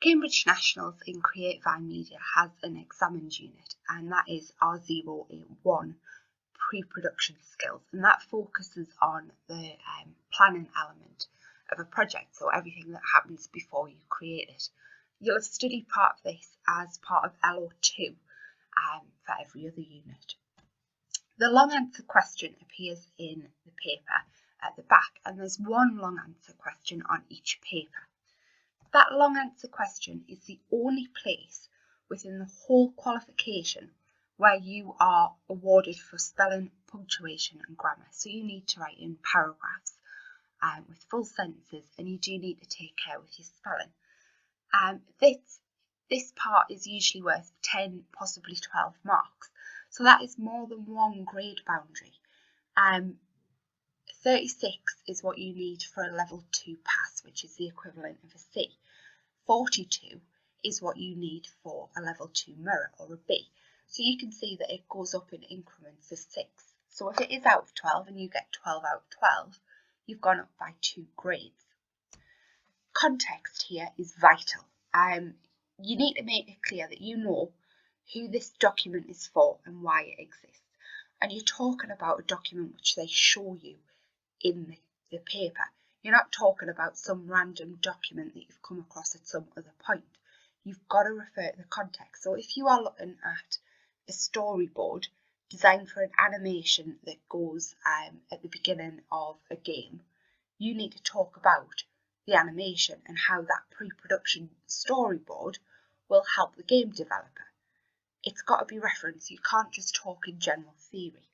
Cambridge Nationals in Creative iMedia has an examined unit, and that is R081 pre-production skills, and that focuses on the planning element of a project, so everything that happens before you create it. You'll have studied part of this as part of LO2 for every other unit. The long answer question appears in the paper at the back, and there's one long answer question on each paper. That long answer question is the only place within the whole qualification where you are awarded for spelling, punctuation and grammar. So you need to write in paragraphs with full sentences, and you do need to take care with your spelling. This part is usually worth 10, possibly 12 marks. So that is more than one grade boundary. 36 is what you need for a level 2 pass, which is the equivalent of a C. 42 is what you need for a level 2 mirror or a B. So you can see that it goes up in increments of 6. So if it is out of 12 and you get 12 out of 12, you've gone up by 2 grades. Context here is vital. You need to make it clear that you know who this document is for and why it exists. And you're talking about a document which they show you in the paper. You're not talking about some random document that you've come across at some other point. You've got to refer to the context. So if you are looking at a storyboard designed for an animation that goes at the beginning of a game, you need to talk about the animation and how that pre-production storyboard will help the game developer. It's got to be referenced. You can't just talk in general theory.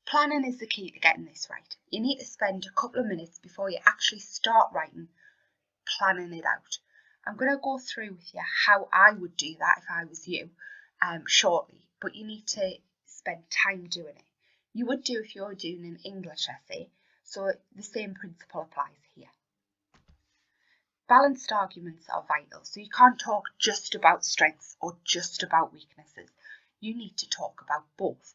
Planning is the key to getting this right. You need to spend a couple of minutes before you actually start writing, planning it out. I'm going to go through with you how I would do that if I was you shortly, but you need to spend time doing it. You would do if you're doing an English essay, so the same principle applies here. Balanced arguments are vital, so you can't talk just about strengths or just about weaknesses. You need to talk about both.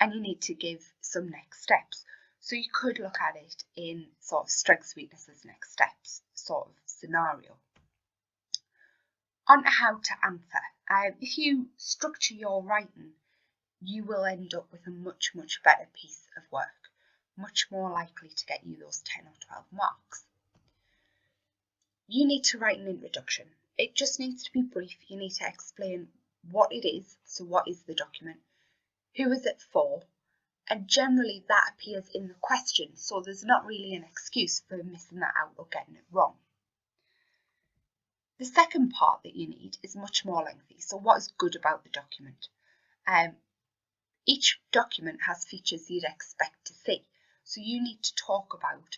And you need to give some next steps. So you could look at it in sort of strengths, weaknesses, next steps sort of scenario. On to how to answer. If you structure your writing, you will end up with a much, much better piece of work, much more likely to get you those 10 or 12 marks. You need to write an introduction. It just needs to be brief. You need to explain what it is, so what is the document, who is it for, and generally that appears in the question, so there's not really an excuse for missing that out or getting it wrong. The second part that you need is much more lengthy, so what is good about the document? Each document has features you'd expect to see, so you need to talk about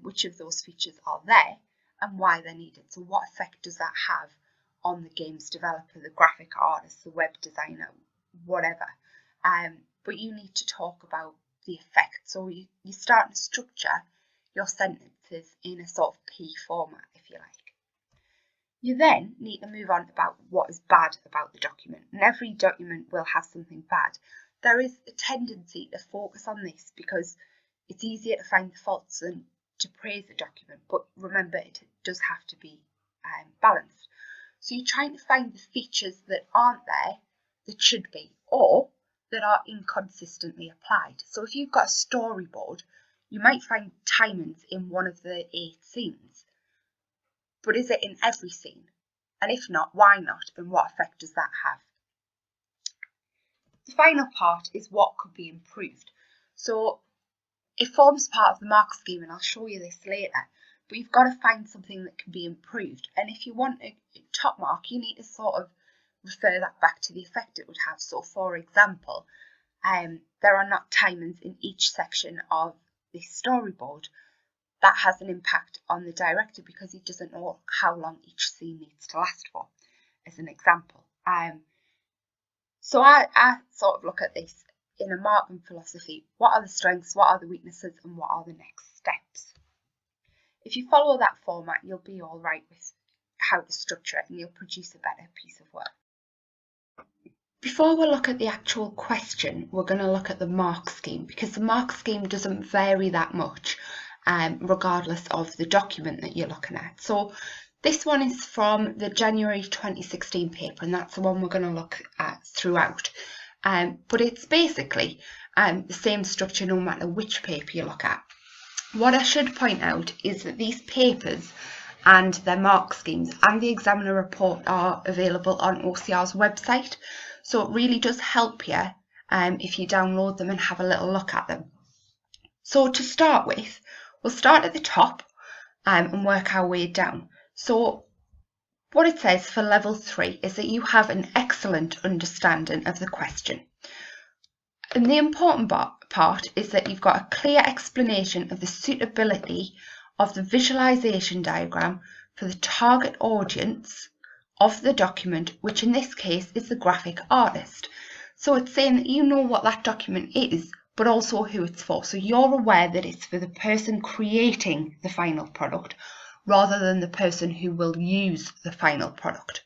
which of those features are there and why they're needed. So what effect does that have on the game's developer, the graphic artist, the web designer, whatever. But you need to talk about the effect. So you start to structure your sentences in a sort of P format, if you like. You then need to move on about what is bad about the document. And every document will have something bad. There is a tendency to focus on this because it's easier to find the faults than to praise a document. But remember, it does have to be balanced. So you're trying to find the features that aren't there that should be, or that are inconsistently applied. So if you've got a storyboard, you might find timings in one of the 8 scenes. But is it in every scene? And if not, why not? And what effect does that have? The final part is what could be improved. So it forms part of the mark scheme, and I'll show you this later. But you've got to find something that can be improved. And if you want a top mark, you need to sort of refer that back to the effect it would have. So for example, there are not timings in each section of this storyboard. That has an impact on the director because he doesn't know how long each scene needs to last for, as an example. So I sort of look at this in a marking philosophy. What are the strengths, what are the weaknesses, and what are the next steps? If you follow that format, you'll be all right with how to structure it, and you'll produce a better piece of work. Before we look at the actual question, we're going to look at the mark scheme, because the mark scheme doesn't vary that much. regardless of the document that you're looking at. So this one is from the January 2016 paper, and that's the one we're going to look at throughout. But it's basically the same structure no matter which paper you look at. What I should point out is that these papers and their mark schemes and the examiner report are available on OCR's website. So it really does help you if you download them and have a little look at them. So to start with, we'll start at the top and work our way down. So what it says for level 3 is that you have an excellent understanding of the question. And the important part is that you've got a clear explanation of the suitability of the visualization diagram for the target audience of the document, which in this case is the graphic artist. So it's saying that you know what that document is, but also who it's for. So you're aware that it's for the person creating the final product rather than the person who will use the final product.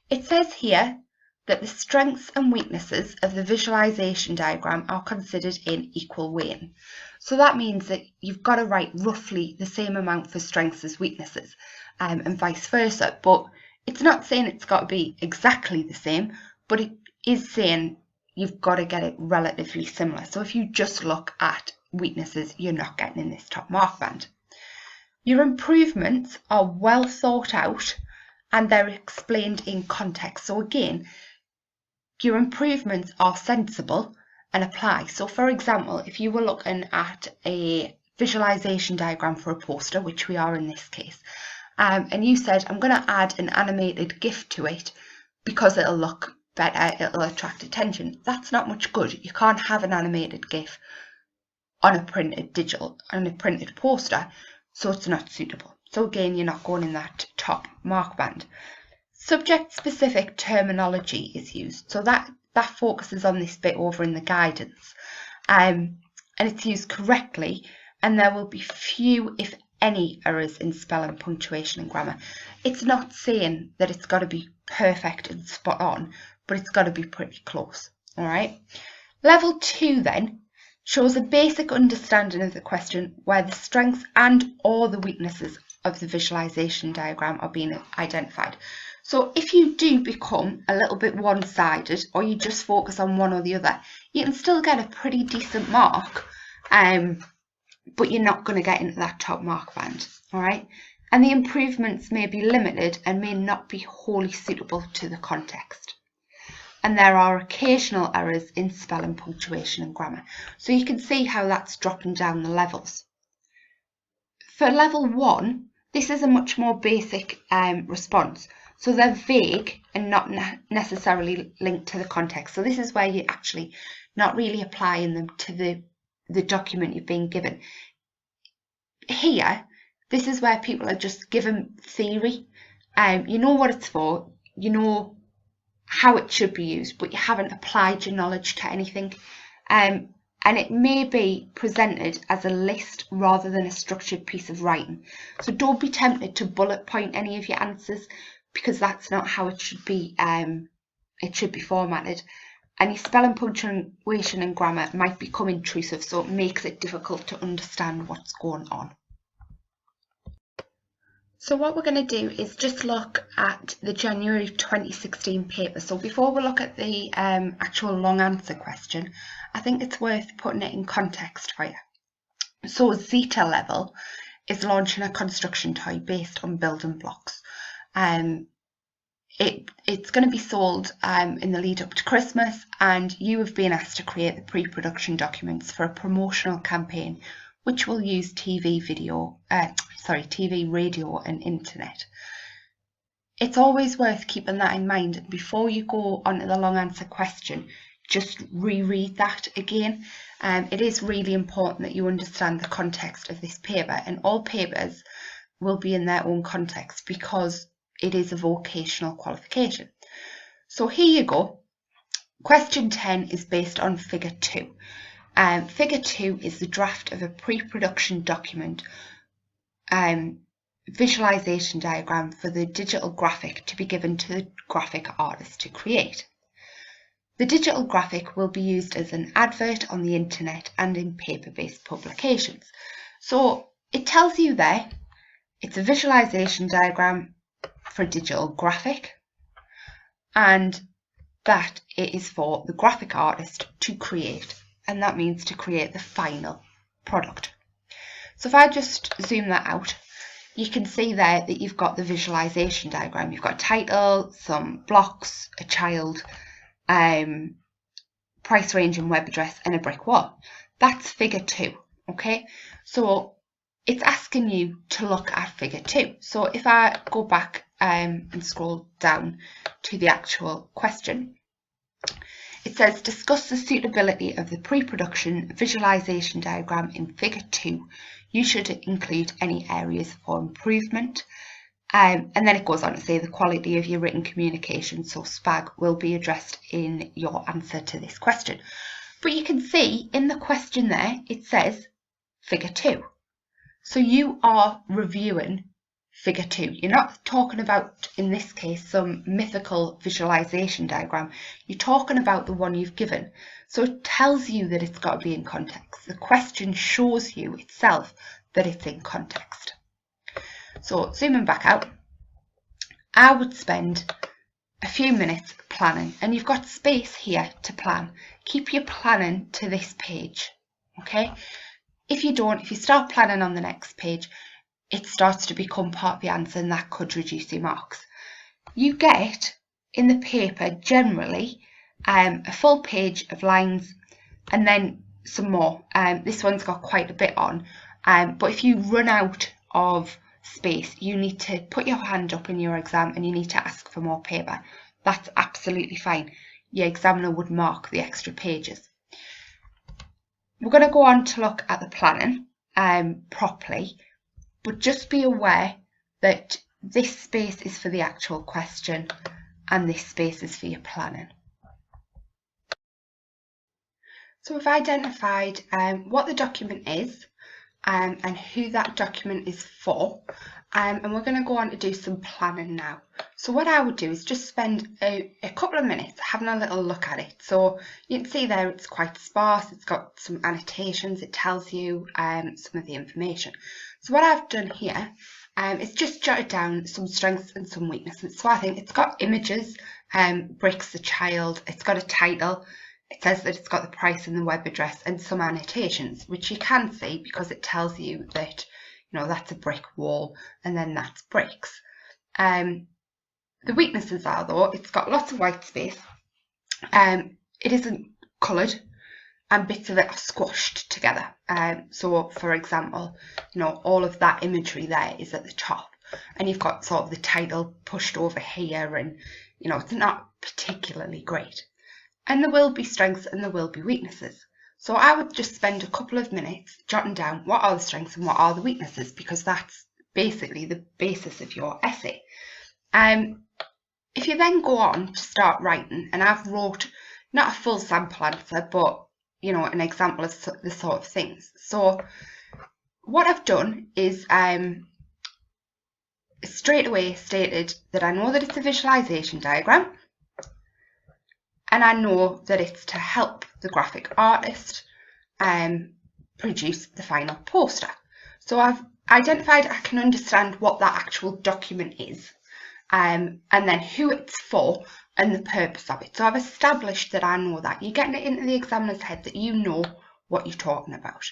It says here that the strengths and weaknesses of the visualization diagram are considered in equal weighing. So that means that you've got to write roughly the same amount for strengths as weaknesses, and vice versa. But it's not saying it's got to be exactly the same, but it is saying you've got to get it relatively similar. So if you just look at weaknesses, you're not getting in this top mark band. Your improvements are well thought out and they're explained in context. So again, your improvements are sensible and apply. So for example, if you were looking at a visualization diagram for a poster, which we are in this case, and you said, I'm going to add an animated GIF to it because it'll look better, it'll attract attention. That's not much good. You can't have an animated GIF on a printed poster, so it's not suitable. So again, you're not going in that top mark band. Subject-specific terminology is used, so that focuses on this bit over in the guidance, and it's used correctly, and there will be few, if any, errors in spelling, punctuation and grammar. It's not saying that it's got to be perfect and spot on, but it's got to be pretty close. All right. Level 2 then shows a basic understanding of the question where the strengths and or the weaknesses of the visualization diagram are being identified. So if you do become a little bit one-sided or you just focus on one or the other, you can still get a pretty decent mark, but you're not going to get into that top mark band. All right. And the improvements may be limited and may not be wholly suitable to the context. And there are occasional errors in spelling, punctuation and grammar. So you can see how that's dropping down the levels. For level 1, this is a much more basic response. So they're vague and not necessarily linked to the context. So this is where you're actually not really applying them to the document you've been given. Here, this is where people are just given theory. You know what it's for, you know how it should be used, but you haven't applied your knowledge to anything. And it may be presented as a list rather than a structured piece of writing. So don't be tempted to bullet point any of your answers, because that's not how it should be formatted. And your spelling, punctuation and grammar might become intrusive, so it makes it difficult to understand what's going on. So what we're going to do is just look at the January 2016 paper. So before we look at the actual long answer question, I think it's worth putting it in context for you. So Zeta Level is launching a construction toy based on building blocks. It's going to be sold in the lead up to Christmas, and you have been asked to create the pre-production documents for a promotional campaign which will use TV, radio and internet. It's always worth keeping that in mind, and before you go on to the long answer question, just reread that again. It is really important that you understand the context of this paper, and all papers will be in their own context because it is a vocational qualification. So here you go. Question 10 is based on figure 2. Figure 2 is the draft of a pre-production document visualization diagram for the digital graphic to be given to the graphic artist to create. The digital graphic will be used as an advert on the internet and in paper-based publications. So it tells you there it's a visualization diagram for a digital graphic, and that it is for the graphic artist to create, and that means to create the final product. So if I just zoom that out, you can see there that you've got the visualization diagram. You've got a title, some blocks, a child, price range and web address, and a brick wall. That's figure 2, okay? So it's asking you to look at figure 2. So if I go back and scroll down to the actual question, it says discuss the suitability of the pre-production visualization diagram in figure 2. You should include any areas for improvement. And then it goes on to say the quality of your written communication, so SPAG, will be addressed in your answer to this question. But you can see in the question there, it says figure 2. So you are reviewing figure 2. You're not talking about, in this case, some mythical visualization diagram. You're talking about the one you've given. So it tells you that it's got to be in context. The question shows you itself that it's in context. So zooming back out, I would spend a few minutes planning, and you've got space here to plan. Keep your planning to this page, okay? If you start planning on the next page, it starts to become part of the answer, and that could reduce your marks. You get in the paper generally a full page of lines and then some more. This one's got quite a bit on, but if you run out of space, you need to put your hand up in your exam and you need to ask for more paper. That's absolutely fine. Your examiner would mark the extra pages. We're going to go on to look at the planning properly, but just be aware that this space is for the actual question and this space is for your planning. So we've identified what the document is and who that document is for, and we're going to go on to do some planning now. So what I would do is just spend a couple of minutes having a little look at it. So you can see there it's quite sparse, it's got some annotations, it tells you some of the information. So what I've done here is just jotted down some strengths and some weaknesses. So I think it's got images, bricks, the child, it's got a title, it says that it's got the price and the web address and some annotations, which you can see because it tells you that, you know, that's a brick wall and then that's bricks. The weaknesses are, though, it's got lots of white space, it isn't coloured, and bits of it are squashed together. So for example, you know, all of that imagery there is at the top and you've got sort of the title pushed over here, and you know, it's not particularly great. And there will be strengths and there will be weaknesses. So I would just spend a couple of minutes jotting down what are the strengths and what are the weaknesses, because that's basically the basis of your essay. If you then go on to start writing, and I've wrote not a full sample answer, but you know, an example of the sort of things. So what I've done is straight away stated that I know that it's a visualization diagram, and I know that it's to help the graphic artist produce the final poster. So I've identified, I can understand what that actual document is, and then who it's for and the purpose of it. So I've established that I know that. You're getting it into the examiner's head that you know what you're talking about.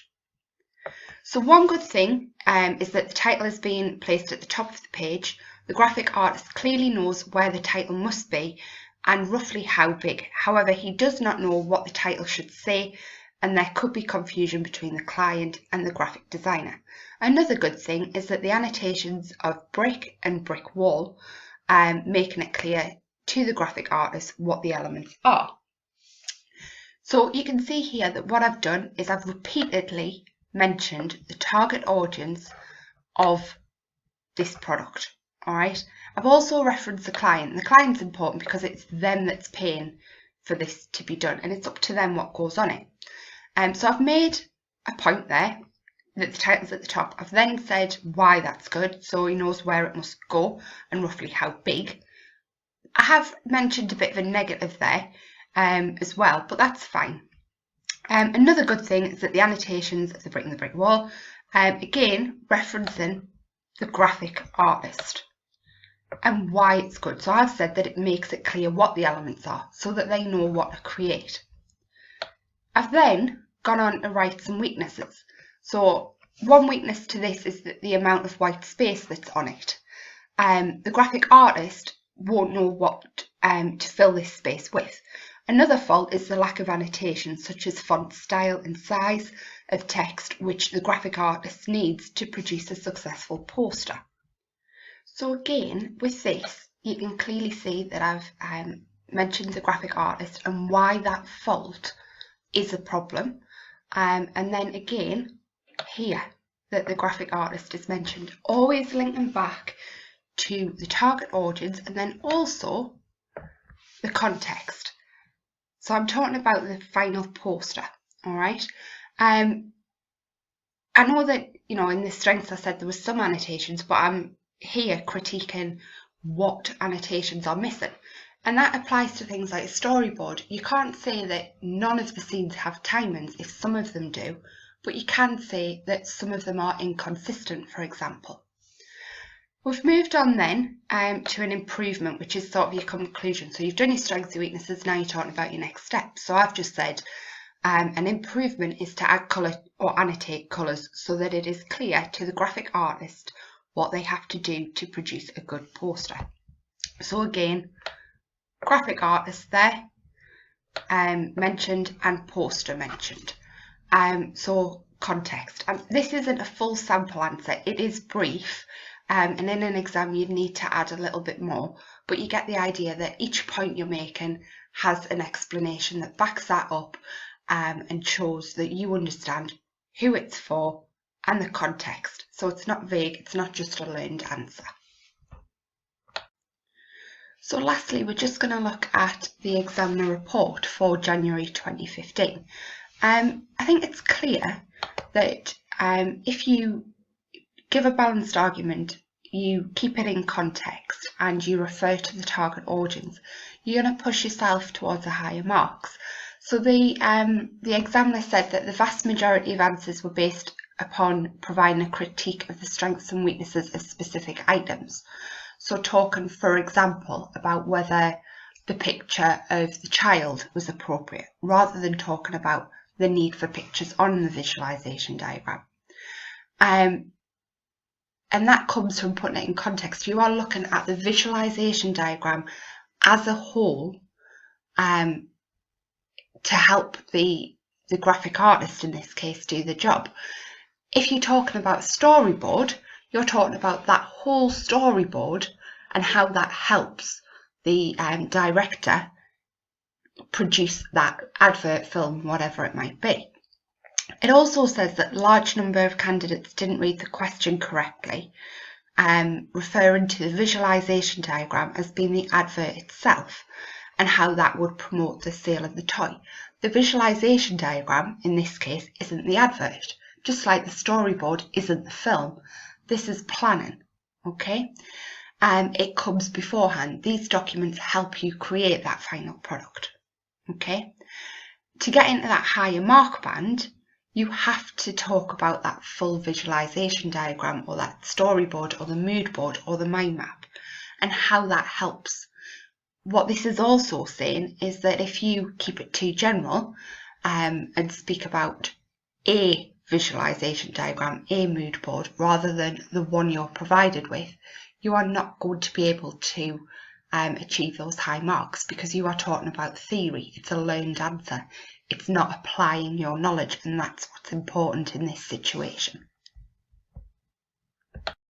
So one good thing is that the title is being placed at the top of the page. The graphic artist clearly knows where the title must be and roughly how big. However, he does not know what the title should say, and there could be confusion between the client and the graphic designer. Another good thing is that the annotations of brick and brick wall, making it clear to the graphic artist what the elements are. So you can see here that what I've done is I've repeatedly mentioned the target audience of this product. All right. I've also referenced the client. The client's important because it's them that's paying for this to be done, and it's up to them what goes on it. So I've made a point there that the title's at the top. I've then said why that's good, so he knows where it must go and roughly how big. I have mentioned a bit of a negative there as well, but that's fine. Another good thing is that the annotations of the brick and the brick wall Again, referencing the graphic artist and why it's good. So I've said that it makes it clear what the elements are so that they know what to create. I've then gone on to write some weaknesses. So one weakness to this is that the amount of white space that's on it. The graphic artist won't know what to fill this space with. Another fault is the lack of annotations, such as font style and size of text, which the graphic artist needs to produce a successful poster. So again, with this, you can clearly see that I've mentioned the graphic artist and why that fault is a problem. And then again, here, that the graphic artist is mentioned, always linking back to the target audience and then also the context. So I'm talking about the final poster, all right? I know that, you know, in the strengths I said there was some annotations, but I'm here critiquing what annotations are missing. And that applies to things like a storyboard. You can't say that none of the scenes have timings if some of them do, but you can say that some of them are inconsistent, for example. We've moved on then to an improvement, which is sort of your conclusion. So you've done your strengths, your weaknesses, now you're talking about your next step. So I've just said an improvement is to add colour or annotate colours so that it is clear to the graphic artist what they have to do to produce a good poster. So again, graphic artist there mentioned and poster mentioned. So context. This isn't a full sample answer, it is brief. And in an exam you'd need to add a little bit more, but you get the idea that each point you're making has an explanation that backs that up and shows that you understand who it's for and the context. So it's not vague, it's not just a learned answer. So lastly, we're just going to look at the examiner report for January 2015. I think it's clear that if you give a balanced argument, you keep it in context and you refer to the target audience, you're going to push yourself towards the higher marks. So the examiner said that the vast majority of answers were based upon providing a critique of the strengths and weaknesses of specific items. So talking, for example, about whether the picture of the child was appropriate, rather than talking about the need for pictures on the visualization diagram. And that comes from putting it in context. You are looking at the visualization diagram as a whole to help the graphic artist in this case do the job. If you're talking about storyboard, you're talking about that whole storyboard and how that helps the director produce that advert, film, whatever it might be. It also says that a large number of candidates didn't read the question correctly, referring to the visualization diagram as being the advert itself and how that would promote the sale of the toy. The visualization diagram, in this case, isn't the advert, just like the storyboard isn't the film. This is planning, okay? It comes beforehand. These documents help you create that final product, okay? To get into that higher mark band, you have to talk about that full visualization diagram or that storyboard or the mood board or the mind map and how that helps. What this is also saying is that if you keep it too general and speak about a visualization diagram, a mood board, rather than the one you're provided with, you are not going to be able to achieve those high marks because you are talking about theory. It's a learned answer. It's not applying your knowledge, and that's what's important in this situation.